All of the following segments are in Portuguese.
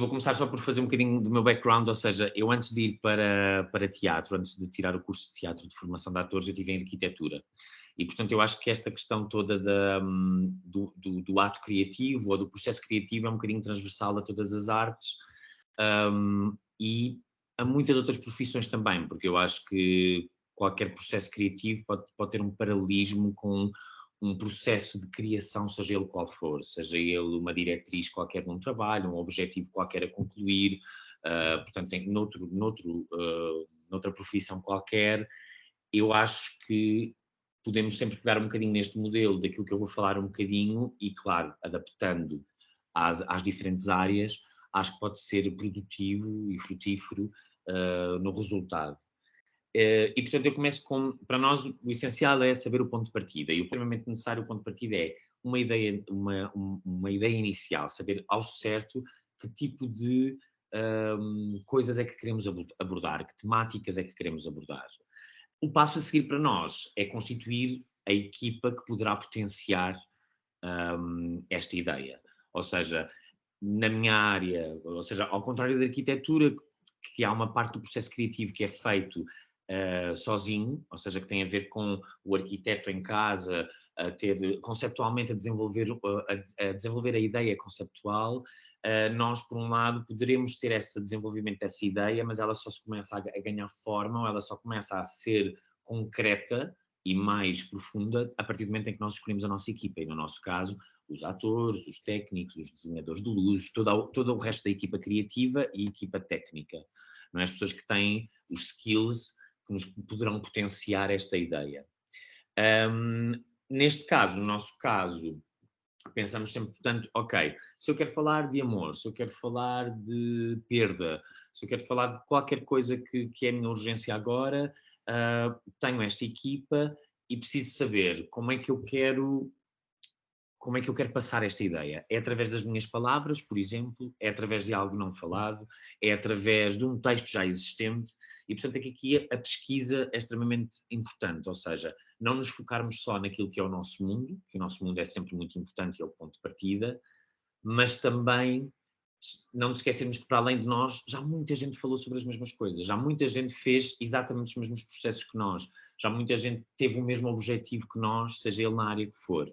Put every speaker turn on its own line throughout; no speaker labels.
vou começar só por fazer um bocadinho do meu background, ou seja, eu antes de ir para teatro, antes de tirar o curso de teatro de formação de atores, eu estive em arquitetura. E, portanto, eu acho que esta questão toda do ato criativo ou do processo criativo é um bocadinho transversal a todas as artes, e a muitas outras profissões também, porque eu acho que qualquer processo criativo pode ter um paralelismo com um processo de criação, seja ele qual for, seja ele uma diretriz qualquer de um trabalho, um objetivo qualquer a concluir, portanto, noutra profissão qualquer, eu acho que podemos sempre pegar um bocadinho neste modelo daquilo que eu vou falar um bocadinho e, claro, adaptando às diferentes áreas, acho que pode ser produtivo e frutífero no resultado. E, portanto, eu começo com... Para nós, o essencial é saber o ponto de partida. E o extremamente necessário o ponto de partida é uma ideia inicial, saber ao certo que tipo de coisas é que queremos abordar, que temáticas é que queremos abordar. O passo a seguir para nós é constituir a equipa que poderá potenciar esta ideia. Ou seja, na minha área, ou seja, ao contrário da arquitetura, que há uma parte do processo criativo que é feito sozinho, ou seja, que tem a ver com o arquiteto em casa, a ter conceptualmente a desenvolver a ideia conceptual. Nós, por um lado, poderemos ter esse desenvolvimento dessa ideia, mas ela só se começa a ganhar forma, ou ela só começa a ser concreta e mais profunda a partir do momento em que nós escolhemos a nossa equipa, e no nosso caso, os atores, os técnicos, os desenhadores de luz, todo o resto da equipa criativa e equipa técnica. Não é? As pessoas que têm os skills que nos poderão potenciar esta ideia. Neste caso, no nosso caso, pensamos sempre, portanto, ok, se eu quero falar de amor, se eu quero falar de perda, se eu quero falar de qualquer coisa que é a minha urgência agora, tenho esta equipa e preciso saber como é que eu quero passar esta ideia? É através das minhas palavras, por exemplo? É através de algo não falado? É através de um texto já existente? E, portanto, aqui a pesquisa é extremamente importante, ou seja, não nos focarmos só naquilo que é o nosso mundo, que o nosso mundo é sempre muito importante e é o ponto de partida, mas também não nos esquecermos que, para além de nós, já muita gente falou sobre as mesmas coisas, já muita gente fez exatamente os mesmos processos que nós, já muita gente teve o mesmo objetivo que nós, seja ele na área que for.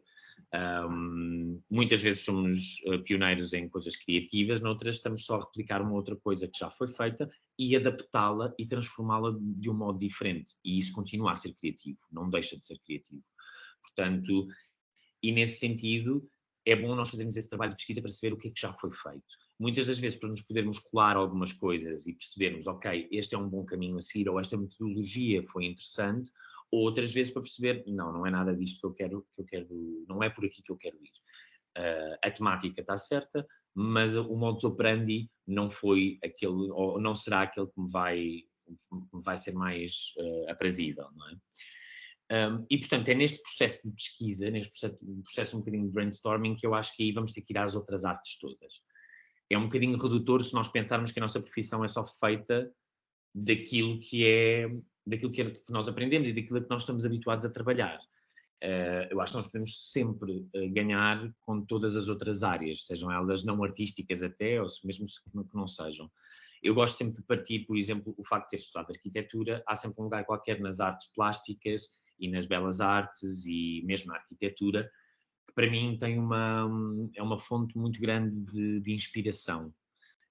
Muitas vezes somos pioneiros em coisas criativas, noutras estamos só a replicar uma outra coisa que já foi feita e adaptá-la e transformá-la de um modo diferente. E isso continua a ser criativo, não deixa de ser criativo. Portanto, e nesse sentido, é bom nós fazermos esse trabalho de pesquisa para saber o que é que já foi feito. Muitas das vezes, para nos podermos colar algumas coisas e percebermos, ok, este é um bom caminho a seguir, ou esta metodologia foi interessante, ou outras vezes para perceber, não é nada disto que eu quero, não é por aqui que eu quero ir. A temática está certa, mas o modus operandi não foi aquele, ou não será aquele que me vai ser mais aprazível, não é? E, portanto, é neste processo de pesquisa, neste processo um bocadinho de brainstorming, que eu acho que aí vamos ter que ir às outras artes todas. É um bocadinho redutor se nós pensarmos que a nossa profissão é só feita daquilo que nós aprendemos e daquilo que nós estamos habituados a trabalhar. Eu acho que nós podemos sempre ganhar com todas as outras áreas, sejam elas não artísticas até, ou mesmo que não sejam. Eu gosto sempre de partir, por exemplo, o facto de ter estudado arquitetura, há sempre um lugar qualquer nas artes plásticas e nas belas artes e mesmo na arquitetura, que para mim é uma fonte muito grande de inspiração.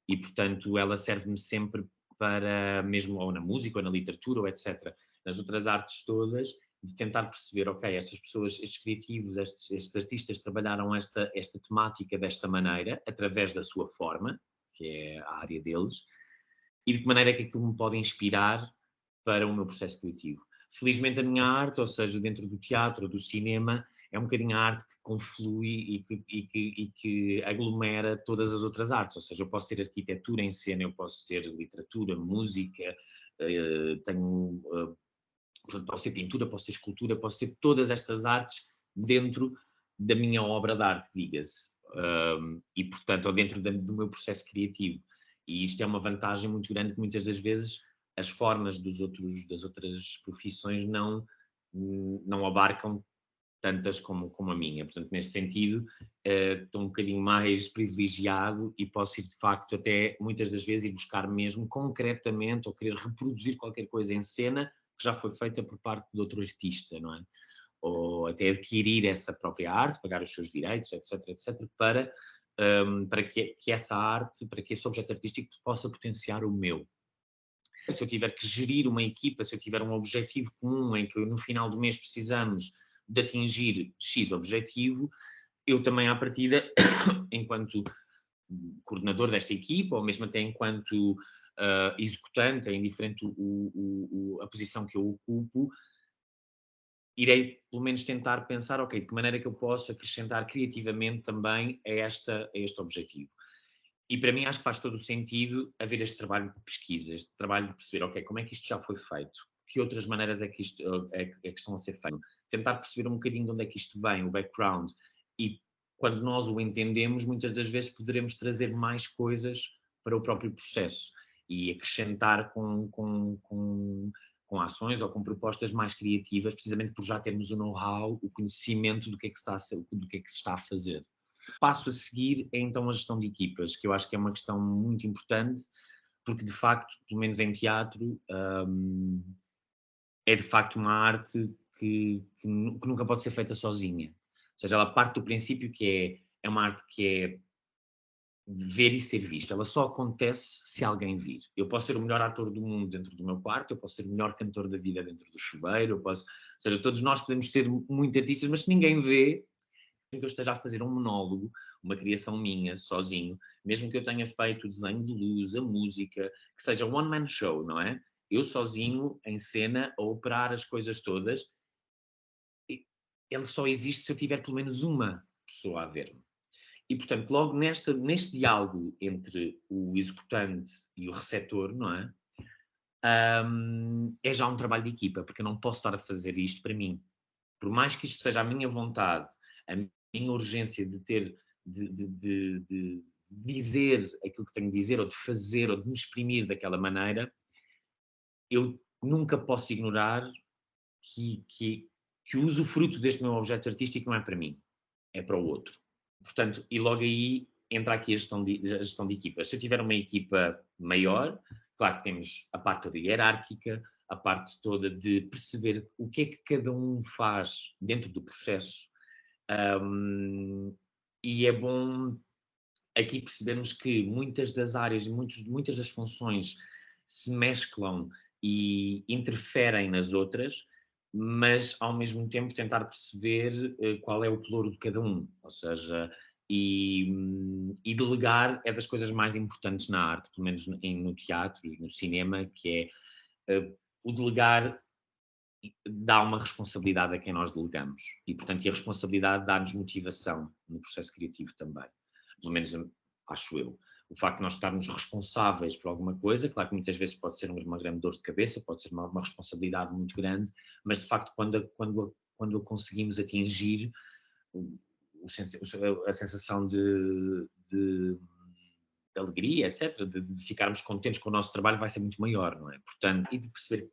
E, portanto, ela serve-me sempre para, mesmo ou na música, ou na literatura, ou etc., nas outras artes todas, de tentar perceber, ok, estas pessoas, estes criativos, estes artistas trabalharam esta temática desta maneira, através da sua forma, que é a área deles, e de que maneira é que aquilo me pode inspirar para o meu processo criativo. Felizmente a minha arte, ou seja, dentro do teatro, do cinema, é um bocadinho a arte que conflui e que aglomera todas as outras artes, ou seja, eu posso ter arquitetura em cena, eu posso ter literatura, música, posso ter pintura, posso ter escultura, posso ter todas estas artes dentro da minha obra de arte, diga-se, e portanto, ou dentro do meu processo criativo. E isto é uma vantagem muito grande que muitas das vezes as formas das outras profissões não abarcam tantas como a minha. Portanto, neste sentido, estou um bocadinho mais privilegiado e posso ir, de facto, até muitas das vezes ir buscar mesmo concretamente ou querer reproduzir qualquer coisa em cena que já foi feita por parte de outro artista, não é? Ou até adquirir essa própria arte, pagar os seus direitos, etc., etc., para que essa arte, para que esse objeto artístico possa potenciar o meu. Se eu tiver que gerir uma equipa, se eu tiver um objetivo comum em que no final do mês precisamos de atingir X objetivo, eu também, à partida, enquanto coordenador desta equipa, ou mesmo até enquanto executante, é indiferente a posição que eu ocupo, irei pelo menos tentar pensar, ok, de que maneira é que eu posso acrescentar criativamente também a este objetivo. E para mim acho que faz todo o sentido haver este trabalho de pesquisa, este trabalho de perceber, ok, como é que isto já foi feito? Que outras maneiras é que isto é que estão a ser feitas? Tentar perceber um bocadinho de onde é que isto vem, o background. E quando nós o entendemos, muitas das vezes poderemos trazer mais coisas para o próprio processo e acrescentar com ações ou com propostas mais criativas, precisamente por já termos o know-how, o conhecimento do que é que se está a fazer. O passo a seguir é então a gestão de equipas, que eu acho que é uma questão muito importante, porque de facto, pelo menos em teatro, é de facto uma arte que nunca pode ser feita sozinha. Ou seja, ela parte do princípio que é uma arte que é ver e ser visto. Ela só acontece se alguém vir. Eu posso ser o melhor ator do mundo dentro do meu quarto, eu posso ser o melhor cantor da vida dentro do chuveiro, ou seja, todos nós podemos ser muito artistas, mas se ninguém vê, mesmo que eu esteja a fazer um monólogo, uma criação minha, sozinho, mesmo que eu tenha feito o desenho de luz, a música, que seja one man show, não é? Eu sozinho, em cena, a operar as coisas todas, ele só existe se eu tiver pelo menos uma pessoa a ver-me. E, portanto, logo neste diálogo entre o executante e o receptor, não é? É já um trabalho de equipa, porque eu não posso estar a fazer isto para mim. Por mais que isto seja a minha vontade, a minha urgência de de dizer aquilo que tenho de dizer, ou de fazer, ou de me exprimir daquela maneira, eu nunca posso ignorar que o usufruto deste meu objeto artístico não é para mim, é para o outro. Portanto, e logo aí entra aqui a gestão de equipas. Se eu tiver uma equipa maior, claro que temos a parte toda hierárquica, a parte toda de perceber o que é que cada um faz dentro do processo. E é bom aqui percebermos que muitas das áreas e muitas das funções se mesclam e interferem nas outras, mas ao mesmo tempo tentar perceber qual é o pelouro de cada um, ou seja, e delegar é das coisas mais importantes na arte, pelo menos no teatro e no cinema, que é o delegar dá uma responsabilidade a quem nós delegamos e, portanto, a responsabilidade dá-nos motivação no processo criativo também, pelo menos acho eu. O facto de nós estarmos responsáveis por alguma coisa, claro que muitas vezes pode ser uma grande dor de cabeça, pode ser uma responsabilidade muito grande, mas de facto quando a conseguimos atingir, a sensação de alegria, etc., de ficarmos contentes com o nosso trabalho vai ser muito maior, não é? Portanto, e de perceber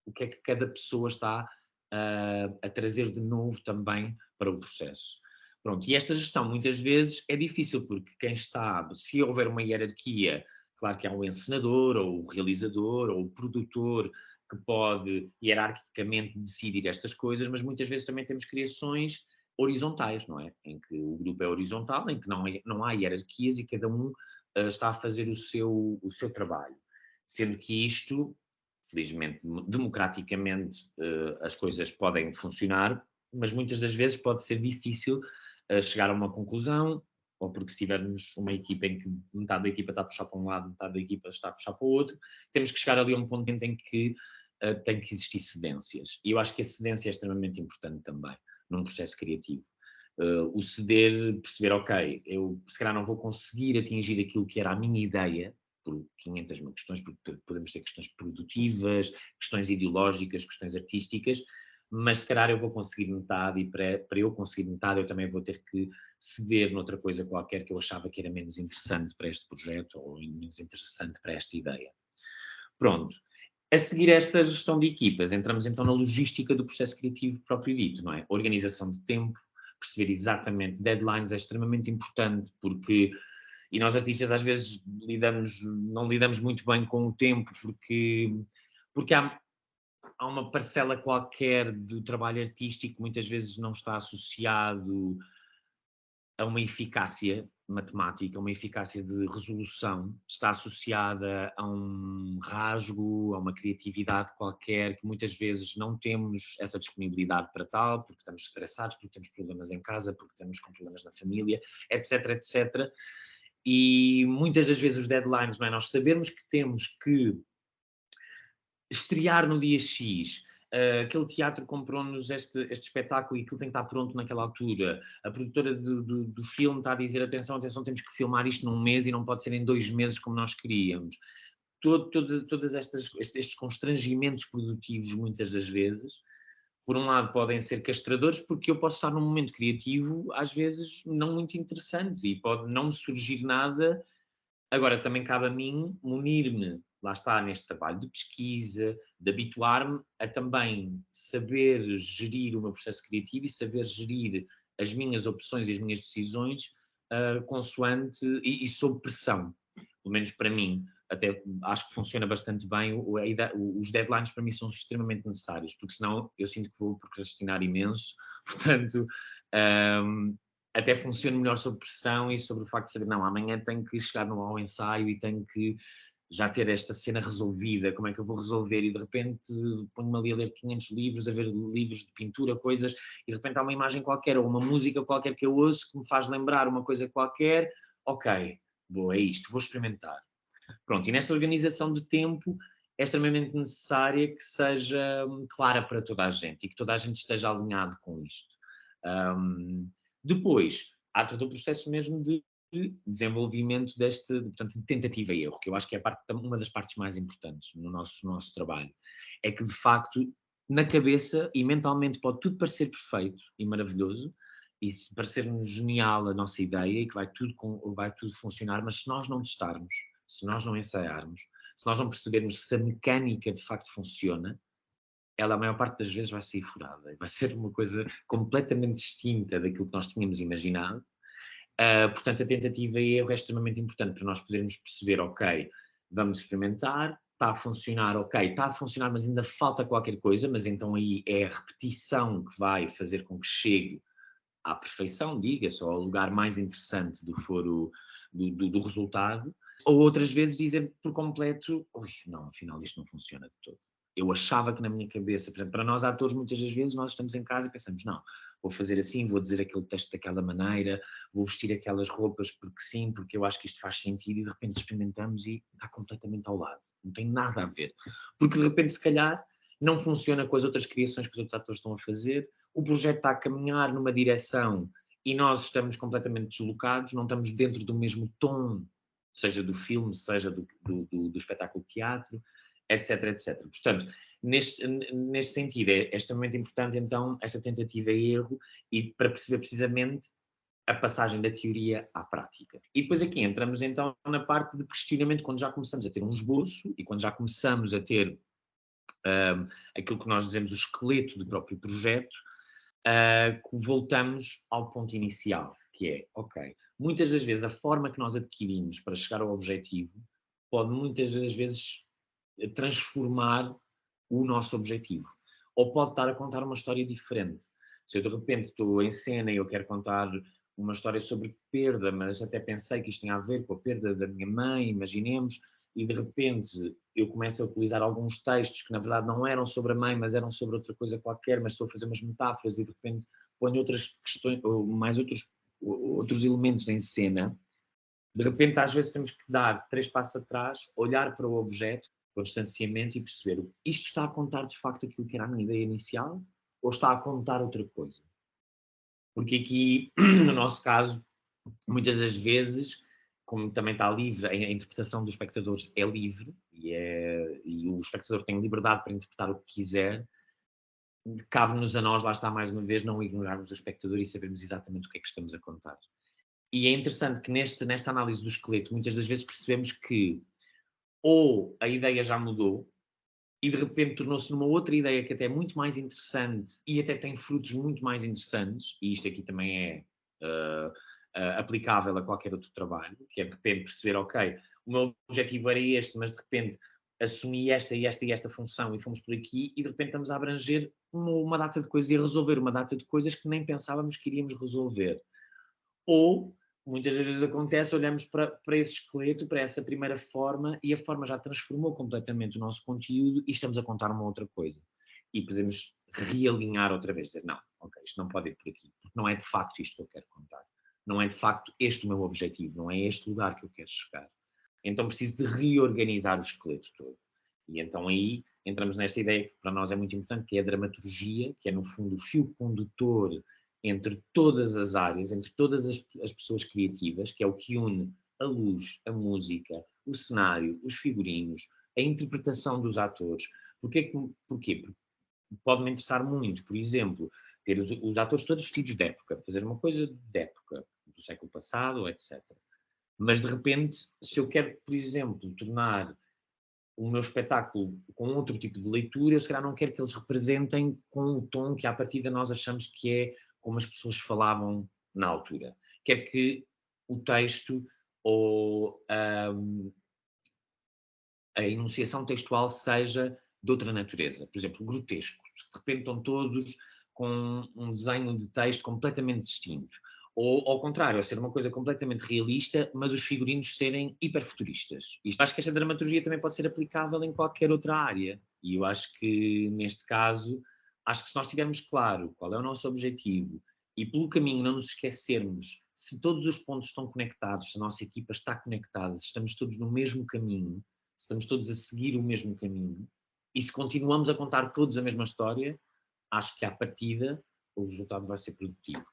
o que é que cada pessoa está a trazer de novo também para o processo. Pronto, e esta gestão muitas vezes é difícil, porque quem está, se houver uma hierarquia, claro que há um encenador, ou o realizador, ou o produtor, que pode hierarquicamente decidir estas coisas, mas muitas vezes também temos criações horizontais, não é? Em que o grupo é horizontal, em que não há hierarquias e cada um está a fazer o seu trabalho. Sendo que isto, felizmente, democraticamente, as coisas podem funcionar, mas muitas das vezes pode ser difícil chegar a uma conclusão, ou porque se tivermos uma equipa em que metade da equipa está a puxar para um lado, metade da equipa está a puxar para o outro, temos que chegar ali a um ponto em que tem que existir cedências. E eu acho que a cedência é extremamente importante também, num processo criativo. O ceder, perceber, ok, eu se calhar não vou conseguir atingir aquilo que era a minha ideia, por 500 mil questões, porque podemos ter questões produtivas, questões ideológicas, questões artísticas, mas se calhar eu vou conseguir metade e para eu conseguir metade eu também vou ter que ceder noutra coisa qualquer que eu achava que era menos interessante para este projeto ou menos interessante para esta ideia. Pronto. A seguir esta gestão de equipas, entramos então na logística do processo criativo propriamente dito, não é? Organização de tempo, perceber exatamente deadlines é extremamente importante, porque, e nós artistas às vezes não lidamos muito bem com o tempo, porque há uma parcela qualquer do trabalho artístico que muitas vezes não está associado a uma eficácia matemática, uma eficácia de resolução, está associada a um rasgo, a uma criatividade qualquer, que muitas vezes não temos essa disponibilidade para tal, porque estamos estressados, porque temos problemas em casa, porque estamos com problemas na família, etc, etc. E muitas das vezes os deadlines, não é? Nós sabermos que temos que estrear no dia X, aquele teatro comprou-nos este espetáculo e aquilo tem que estar pronto naquela altura. A produtora do filme está a dizer, atenção, atenção, temos que filmar isto num mês e não pode ser em 2 meses como nós queríamos. Todas estes constrangimentos produtivos, muitas das vezes, por um lado podem ser castradores, porque eu posso estar num momento criativo, às vezes, não muito interessante, e pode não surgir nada. Agora, também cabe a mim munir-me, lá está, neste trabalho de pesquisa, de habituar-me a também saber gerir o meu processo criativo e saber gerir as minhas opções e as minhas decisões consoante e sob pressão, pelo menos para mim. Até acho que funciona bastante bem. Os deadlines para mim são extremamente necessários, porque senão eu sinto que vou procrastinar imenso. Portanto, um, até funciona melhor sob pressão e sobre o facto de saber, não, amanhã tenho que chegar ao ensaio e tenho que já ter esta cena resolvida, como é que eu vou resolver? E de repente ponho-me ali a ler 500 livros, a ver livros de pintura, coisas, e de repente há uma imagem qualquer ou uma música qualquer que eu ouço que me faz lembrar uma coisa qualquer. Ok, boa, é isto, vou experimentar. Pronto, e nesta organização de tempo é extremamente necessária que seja clara para toda a gente e que toda a gente esteja alinhado com isto. Depois, há todo o processo mesmo de desenvolvimento portanto, de tentativa e erro, que eu acho que é uma das partes mais importantes no nosso trabalho. É que, de facto, na cabeça e mentalmente pode tudo parecer perfeito e maravilhoso, e se parecer-nos genial a nossa ideia e que vai tudo funcionar, mas se nós não testarmos, se nós não ensaiarmos, se nós não percebermos se a mecânica de facto funciona, ela a maior parte das vezes vai sair furada, vai ser uma coisa completamente distinta daquilo que nós tínhamos imaginado. Portanto, a tentativa e erro é extremamente importante para nós podermos perceber, ok, vamos experimentar, está a funcionar, ok, está a funcionar, mas ainda falta qualquer coisa, mas então aí é a repetição que vai fazer com que chegue à perfeição, diga-se, ou ao lugar mais interessante do foro do resultado, ou outras vezes dizer por completo, não, afinal isto não funciona de todo. Eu achava que na minha cabeça, por exemplo, para nós atores, muitas das vezes nós estamos em casa e pensamos, não, vou fazer assim, vou dizer aquele texto daquela maneira, vou vestir aquelas roupas porque sim, porque eu acho que isto faz sentido, e de repente experimentamos e está completamente ao lado. Não tem nada a ver. Porque de repente, se calhar, não funciona com as outras criações que os outros atores estão a fazer, o projeto está a caminhar numa direção e nós estamos completamente deslocados, não estamos dentro do mesmo tom, seja do filme, seja do espetáculo de teatro, etc, etc. Portanto, neste sentido, é extremamente importante, então, esta tentativa e erro, e para perceber precisamente a passagem da teoria à prática. E depois aqui entramos, então, na parte de questionamento, quando já começamos a ter um esboço e quando já começamos a ter aquilo que nós dizemos o esqueleto do próprio projeto, voltamos ao ponto inicial, que é, ok, muitas das vezes a forma que nós adquirimos para chegar ao objetivo pode muitas das vezes transformar o nosso objetivo. Ou pode estar a contar uma história diferente. Se eu de repente estou em cena e eu quero contar uma história sobre perda, mas até pensei que isto tem a ver com a perda da minha mãe, imaginemos, e de repente eu começo a utilizar alguns textos que na verdade não eram sobre a mãe, mas eram sobre outra coisa qualquer, mas estou a fazer umas metáforas e de repente ponho outras questões, ou mais outros elementos em cena. De repente, às vezes, temos que dar 3 passos atrás, olhar para o objeto, com distanciamento e perceber, isto está a contar de facto aquilo que era a minha ideia inicial ou está a contar outra coisa? Porque aqui, no nosso caso, muitas das vezes, como também está livre, a interpretação dos espectadores é livre e o espectador tem liberdade para interpretar o que quiser, cabe-nos a nós, lá está mais uma vez, não ignorarmos o espectador e sabermos exatamente o que é que estamos a contar. E é interessante que nesta análise do esqueleto, muitas das vezes percebemos que ou a ideia já mudou, e de repente tornou-se numa outra ideia que até é muito mais interessante e até tem frutos muito mais interessantes, e isto aqui também é aplicável a qualquer outro trabalho, que é de repente perceber, ok, o meu objetivo era este, mas de repente assumi esta e esta e esta função e fomos por aqui e de repente estamos a abranger uma data de coisas e a resolver uma data de coisas que nem pensávamos que iríamos resolver. Ou, muitas vezes acontece, olhamos para esse esqueleto, para essa primeira forma, e a forma já transformou completamente o nosso conteúdo e estamos a contar uma outra coisa. E podemos realinhar outra vez, dizer, não, ok, isto não pode ir por aqui, porque não é de facto isto que eu quero contar. Não é de facto este o meu objetivo, não é este lugar que eu quero chegar. Então preciso de reorganizar o esqueleto todo. E então aí entramos nesta ideia que para nós é muito importante, que é a dramaturgia, que é no fundo o fio condutor entre todas as áreas, entre todas as pessoas criativas, que é o que une a luz, a música, o cenário, os figurinos, a interpretação dos atores. Porquê? Porque pode-me interessar muito, por exemplo, ter os atores todos vestidos de época, fazer uma coisa de época, do século passado, etc. Mas, de repente, se eu quero, por exemplo, tornar o meu espetáculo com outro tipo de leitura, eu se calhar não quero que eles representem com o tom que à partida nós achamos que é como as pessoas falavam na altura. Quero que o texto ou a enunciação textual seja de outra natureza. Por exemplo, grotesco. De repente estão todos com um desenho de texto completamente distinto. Ou, ao contrário, ser uma coisa completamente realista, mas os figurinos serem hiperfuturistas. Isto acho que esta dramaturgia também pode ser aplicável em qualquer outra área. E eu acho que, neste caso, acho que se nós tivermos claro qual é o nosso objetivo e pelo caminho não nos esquecermos se todos os pontos estão conectados, se a nossa equipa está conectada, se estamos todos no mesmo caminho, se estamos todos a seguir o mesmo caminho, e se continuamos a contar todos a mesma história, acho que à partida o resultado vai ser produtivo.